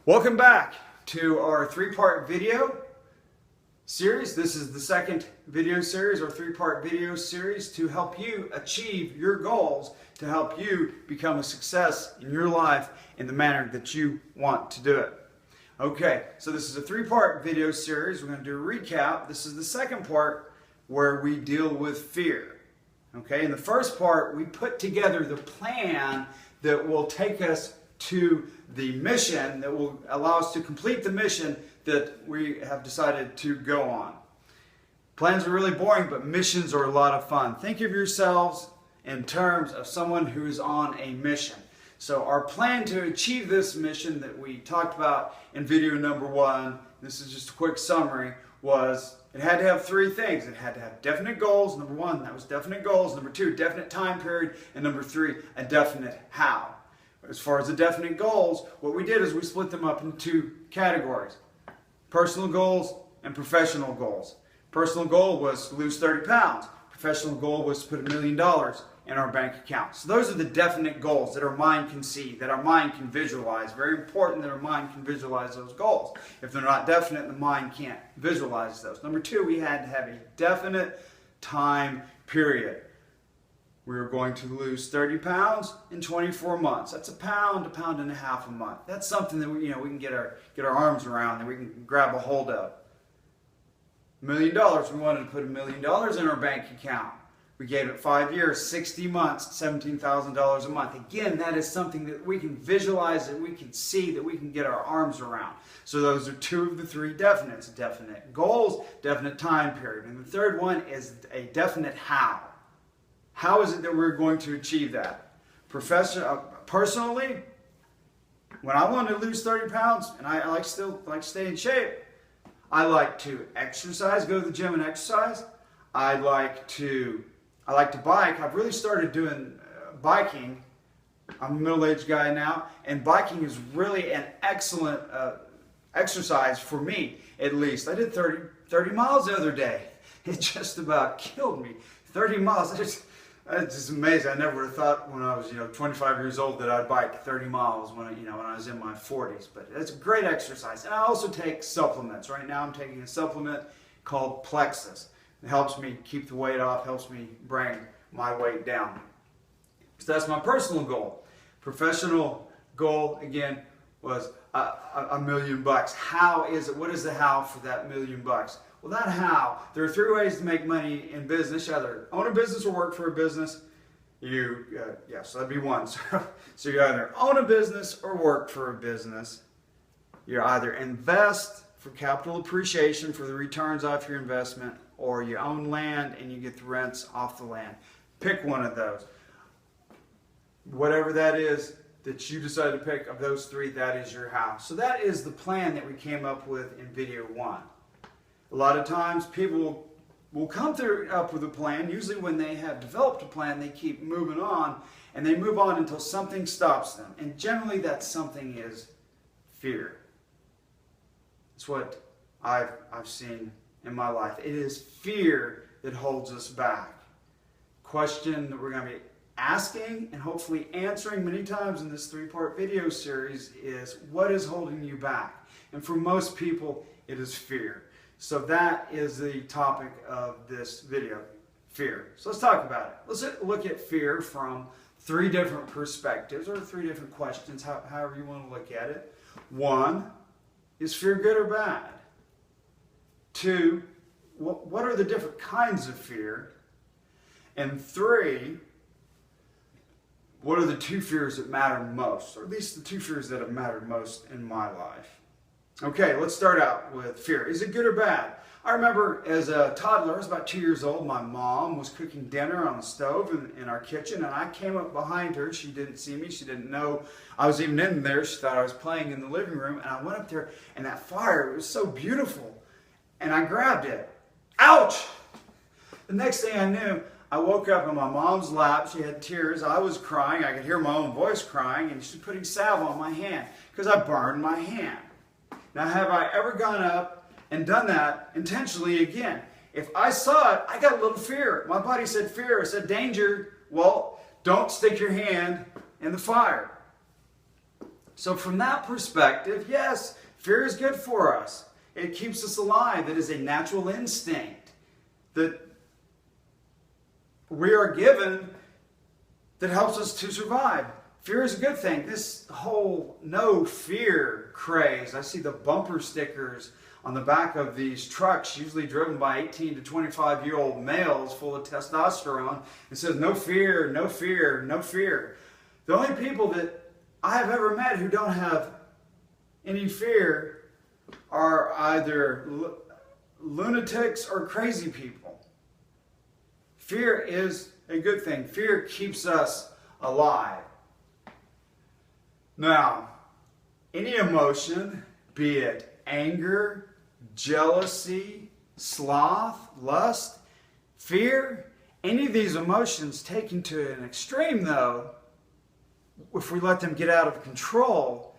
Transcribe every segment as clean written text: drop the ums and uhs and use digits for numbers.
Welcome back to our three-part video series. This is the second video series or three-part video series to help you achieve your goals, to help you become a success in your life in the manner that you want to do it. Okay, so this is a three-part video series. We're going to do a recap. This is the second part where we deal with fear. Okay, in the first part, we put together the plan that will take us to the mission, that will allow us to complete the mission that we have decided to go on. Plans are really boring, but missions are a lot of fun. Think of yourselves in terms of someone who is on a mission. So our plan to achieve this mission that we talked about in video number 1, this is just a quick summary, was it had to have three things. It had to have definite goals. Number 1, that was definite goals. Number 2, definite time period. And number 3, a definite how. As far as the definite goals, what we did is we split them up into two categories: personal goals and professional goals. Personal goal was to lose 30 pounds. Professional goal was to put $1 million in our bank account. So those are the definite goals that our mind can see, that our mind can visualize. Very important that our mind can visualize those goals. If they're not definite, the mind can't visualize those. Number 2, we had to have a definite time period. We were going to lose 30 pounds in 24 months. That's a pound and a half a month. That's something that we can get our arms around, that we can grab a hold of. $1 million, we wanted to put $1 million in our bank account. We gave it 5 years, 60 months, $17,000 a month. Again, that is something that we can visualize, that we can see, that we can get our arms around. So those are 2 of the 3 definites: definite goals, definite time period. And the third one is a definite how. How is it that we're going to achieve that? Personally, when I want to lose 30 pounds and I like to stay in shape, I like to exercise, go to the gym and exercise. I like to bike. I've really started doing biking. I'm a middle-aged guy now, and biking is really an excellent exercise for me, at least. I did 30 miles the other day. It just about killed me. 30 miles. It's just amazing. I never would have thought when I was 25 years old that I'd bike 30 miles when I was in my 40s. But it's a great exercise. And I also take supplements. Right now I'm taking a supplement called Plexus. It helps me keep the weight off, helps me bring my weight down. So that's my personal goal. Professional goal, again, was $1 million. How is it? What is the how for that $1 million? Well, that how, there are 3 ways to make money in business. You either own a business or work for a business. So that'd be one. So you either own a business or work for a business. You either invest for capital appreciation, for the returns off your investment, or you own land and you get the rents off the land. Pick one of those. Whatever that is that you decide to pick of those 3, that is your how. So that is the plan that we came up with in video 1. A lot of times people will come up with a plan. Usually when they have developed a plan, they keep moving on, and they move on until something stops them. And generally that something is fear. It's what I've seen in my life. It is fear that holds us back. Question that we're going to be asking and hopefully answering many times in this 3-part video series is, what is holding you back? And for most people, it is fear. So that is the topic of this video, fear. So let's talk about it. Let's look at fear from 3 different perspectives, or 3 different questions, however you want to look at it. 1, is fear good or bad? 2, what are the different kinds of fear? And 3, what are the 2 fears that matter most, or at least the 2 fears that have mattered most in my life? Okay, let's start out with fear. Is it good or bad? I remember as a toddler, I was about 2 years old, my mom was cooking dinner on the stove in our kitchen, and I came up behind her. She didn't see me. She didn't know I was even in there. She thought I was playing in the living room, and I went up there, and that fire, it was so beautiful, and I grabbed it. Ouch! The next thing I knew, I woke up in my mom's lap. She had tears. I was crying. I could hear my own voice crying, and she was putting salve on my hand because I burned my hand. Now, have I ever gone up and done that intentionally again? If I saw it, I got a little fear. My body said fear. I said danger. Well, don't stick your hand in the fire. So from that perspective, yes, fear is good for us. It keeps us alive. It is a natural instinct that we are given that helps us to survive. Fear is a good thing. This whole no fear craze, I see the bumper stickers on the back of these trucks, usually driven by 18 to 25-year-old males full of testosterone. It says no fear, no fear, no fear. The only people that I have ever met who don't have any fear are either lunatics or crazy people. Fear is a good thing. Fear keeps us alive. Now, any emotion, be it anger, jealousy, sloth, lust, fear, any of these emotions taken to an extreme, though, if we let them get out of control,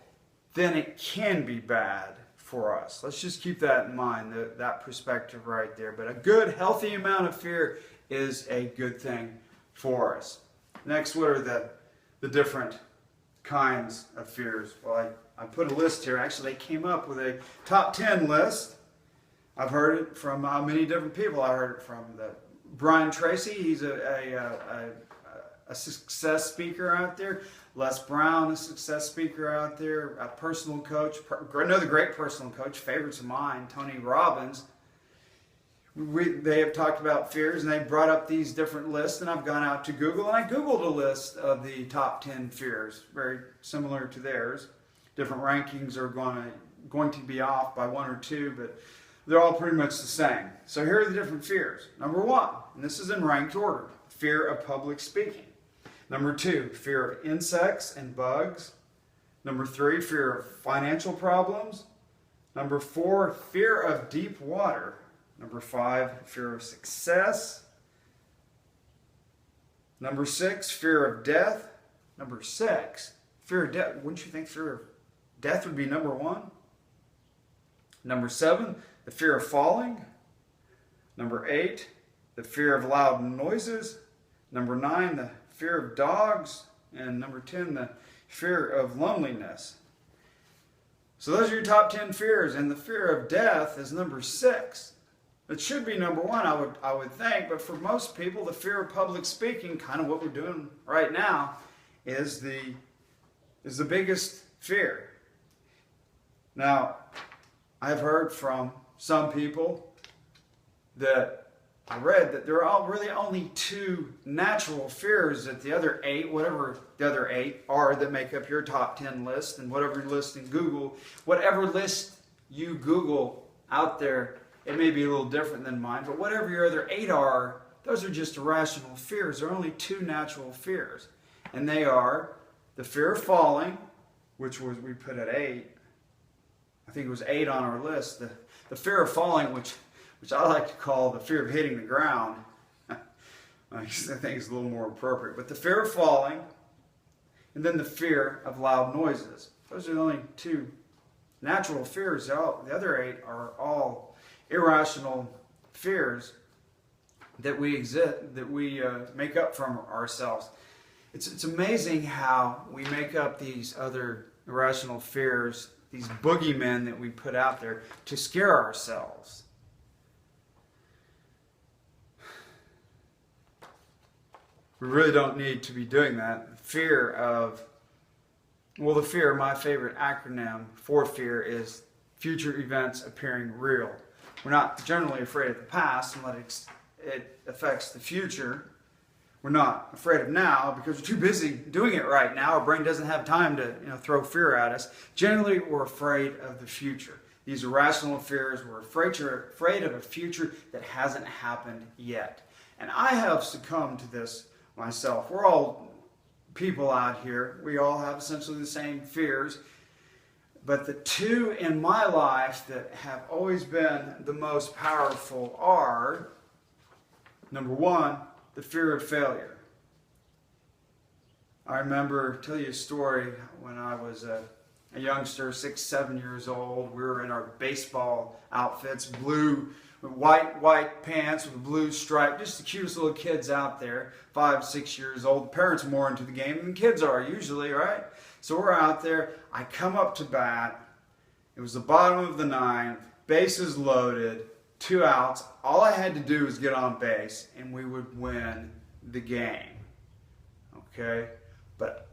then it can be bad for us. Let's just keep that in mind, that perspective right there. But a good, healthy amount of fear is a good thing for us. Next, what are the different kinds of fears? Well, I put a list here. Actually, they came up with a top 10 list. I've heard it from many different people. I heard it from Brian Tracy. He's a success speaker out there. Les Brown, a success speaker out there. A personal coach. Another great personal coach. Favorites of mine, Tony Robbins. They have talked about fears, and they brought up these different lists, and I've gone out to Google, and I Googled a list of the top 10 fears, very similar to theirs. Different rankings are going to be off by one or two, but they're all pretty much the same. So here are the different fears. Number 1, and this is in ranked order, fear of public speaking. Number 2, fear of insects and bugs. Number 3, fear of financial problems. Number 4, fear of deep water. Number 5, fear of success. Number 6, fear of death. Number 6, fear of death. Wouldn't you think fear of death would be number 1? Number 7, the fear of falling. Number 8, the fear of loud noises. Number 9, the fear of dogs. And number 10, the fear of loneliness. So those are your top 10 fears, and the fear of death is number 6. It should be number 1, I would think, but for most people, the fear of public speaking, kind of what we're doing right now, is the biggest fear. Now, I've heard from some people that I read that there are really only 2 natural fears, that the other 8, whatever the other 8 are that make up your top 10 list, and whatever list in Google, whatever list you Google out there, it may be a little different than mine, but whatever your other 8 are, those are just irrational fears. There are only 2 natural fears, and they are the fear of falling, which was we put at 8. I think it was 8 on our list. The fear of falling, which I like to call the fear of hitting the ground. I think it's a little more appropriate. But the fear of falling, and then the fear of loud noises. Those are the only 2 natural fears. The other 8 are all irrational fears that we make up from ourselves. It's amazing how we make up these other irrational fears, these boogeymen that we put out there to scare ourselves. We really don't need to be doing that. The fear, my favorite acronym for fear is future events appearing real. We're not generally afraid of the past and let it affects the future. We're not afraid of now because we're too busy doing it right now. Our brain doesn't have time to throw fear at us. Generally, we're afraid of the future. These irrational fears, we're afraid of a future that hasn't happened yet. And I have succumbed to this myself. We're all people out here. We all have essentially the same fears. But the 2 in my life that have always been the most powerful are, number 1, the fear of failure. I remember, tell you a story, when I was a youngster, 6, 7 years old. We were in our baseball outfits, blue, white pants with a blue stripe, just the cutest little kids out there, 5, 6 years old. The parents are more into the game than the kids are usually, right? So we're out there. I come up to bat. It was the bottom of the ninth. Bases loaded. 2 outs. All I had to do was get on base, and we would win the game. Okay? But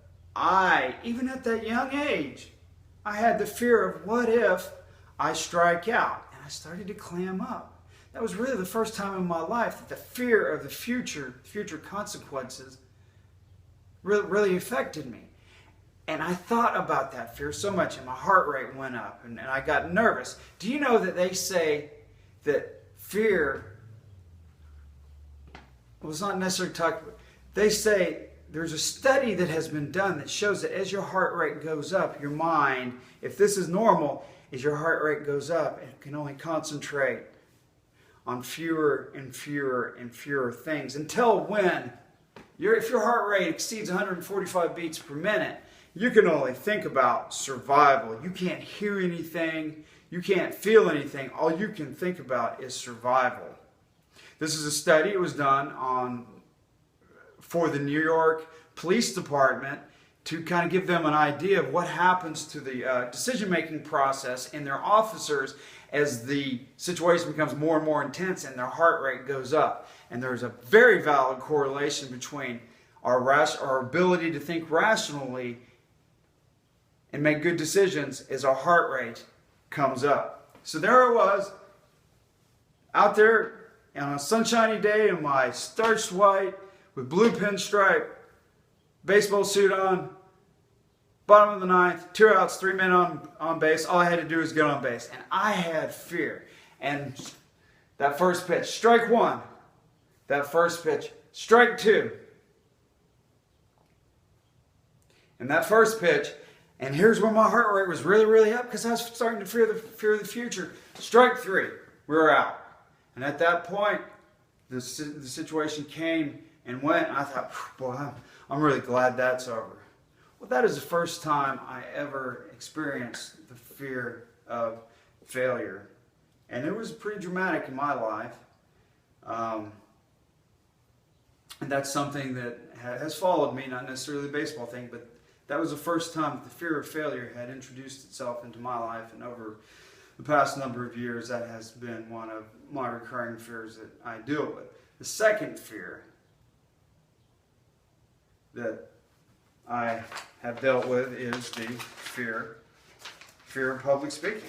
even at that young age, I had the fear of what if I strike out? And I started to clam up. That was really the first time in my life that the fear of the future consequences really affected me. And I thought about that fear so much, and my heart rate went up, and I got nervous. Do you know that they say that fear was not necessarily talked about? They say there's a study that has been done that shows that as your heart rate goes up, your mind, if this is normal, as your heart rate goes up, it can only concentrate on fewer and fewer and fewer things until when, if your heart rate exceeds 145 beats per minute, you can only think about survival. You can't hear anything. You can't feel anything. All you can think about is survival. This is a study. It was done for the New York Police Department to kind of give them an idea of what happens to the decision-making process in their officers as the situation becomes more and more intense and their heart rate goes up. And there's a very valid correlation between our ability to think rationally and make good decisions as our heart rate comes up. So there I was, out there on a sunshiny day in my starched white with blue pinstripe baseball suit on, bottom of the ninth, 2 outs, 3 men on base. All I had to do was get on base. And I had fear. And that first pitch, strike one. That first pitch, strike two. And that first pitch, and here's where my heart rate was really, really up because I was starting to fear the future. Strike three, we were out. And at that point, the situation came and went, and I thought, boy, I'm really glad that's over. Well, that is the first time I ever experienced the fear of failure. And it was pretty dramatic in my life. And that's something that has followed me, not necessarily the baseball thing, but that was the first time that the fear of failure had introduced itself into my life, and over the past number of years, that has been one of my recurring fears that I deal with. The second fear that I have dealt with is the fear of public speaking.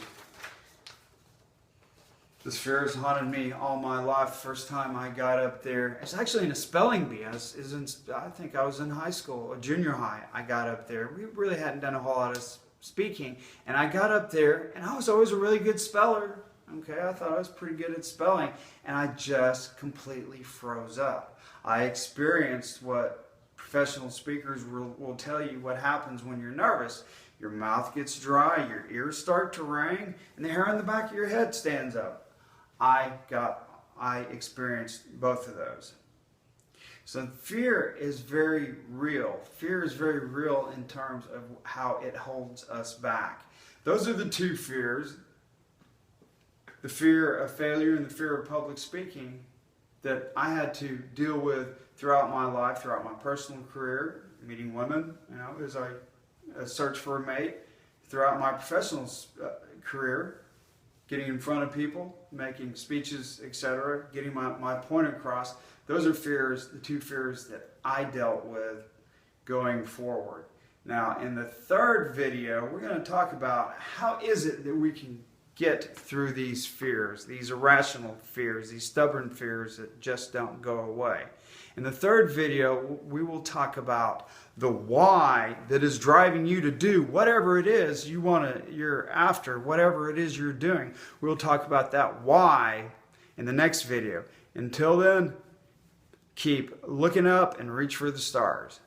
This fear has haunted me all my life. The first time I got up there, it's actually in a spelling bee. I think I was in high school, a junior high. I got up there. We really hadn't done a whole lot of speaking. And I got up there, and I was always a really good speller. Okay, I thought I was pretty good at spelling. And I just completely froze up. I experienced what professional speakers will tell you what happens when you're nervous. Your mouth gets dry, your ears start to ring, and the hair on the back of your head stands up. I experienced both of those. So fear is very real. Fear is very real in terms of how it holds us back. Those are the two fears, the fear of failure and the fear of public speaking, that I had to deal with throughout my life, throughout my personal career, meeting women, as I search for a mate, throughout my professional career, getting in front of people, making speeches, etc., getting my point across. Those are fears, the two fears that I dealt with going forward. Now, in the third video, we're going to talk about how is it that we can get through these fears, these irrational fears, these stubborn fears that just don't go away. In the third video, we will talk about the why that is driving you to do whatever it is you're after, whatever it is you're doing. We'll talk about that why in the next video. Until then, keep looking up and reach for the stars.